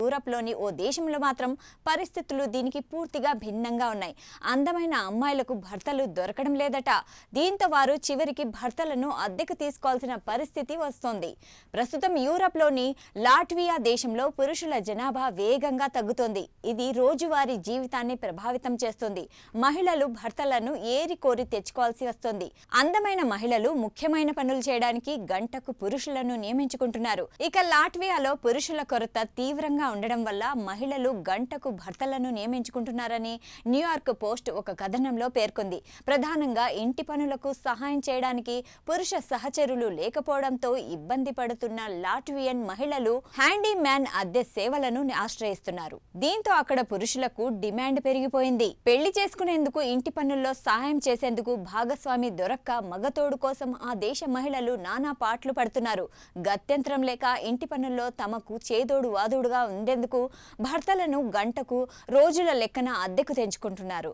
యూరప్లోని ఓ దేశంలో మాత్రం పరిస్థితులు దీనికి పూర్తిగా భిన్నంగా ఉన్నాయి. అందమైన అమ్మాయిలకు భర్తలు దొరకడం లేదట. దీంతో వారు చివరికి భర్తలను అద్దెకు తీసుకోవాల్సిన పరిస్థితి వస్తోంది. ప్రస్తుతం యూరప్లోని లాట్వియా దేశంలో పురుషుల జనాభా వేగంగా తగ్గుతోంది. ఇది రోజువారీ జీవితాన్ని ప్రభావితం చేస్తుంది. మహిళలు భర్తలను ఏరి కోరి తెచ్చుకోవాల్సి వస్తుంది. అందమైన మహిళలు ముఖ్యమైన పనులు చేయడానికి గంటకు పురుషులను నియమించుకుంటున్నారు. ఇక లాట్వియాలో పురుషుల కొరత తీవ్రంగా ఉండడం వల్ల మహిళలు గంటకు భర్తలను నియమించుకుంటున్నారని న్యూయార్క్ పోస్ట్ ఒక కథనంలో పేర్కొంది. ప్రధానంగా ఇంటి పనులకు సహాయం చేయడానికి పురుష సహచరులు లేకపోవడంతో ఇబ్బంది పడుతున్న లాట్వియన్ మహిళలు హ్యాండీ మ్యాన్ అద్దె సేవలను ఆశ్రయిస్తున్నారు. దీంతో అక్కడ పురుషులకు డిమాండ్ పెరిగిపోయింది. పెళ్లి చేసుకునేందుకు ఇంటి పనుల్లో సహాయం చేసేందుకు భాగస్వామి దొరక్క మగతోడు కోసం ఆ దేశ మహిళలు నానా పాట్లు పడుతున్నారు. గత్యంతరం లేక ఇంటి పనుల్లో తమకు చేదోడు వాదోడుగా ఉండేందుకు భర్తలను గంటకు రోజుల లెక్కన అద్దెకు తెంచుకుంటున్నారు.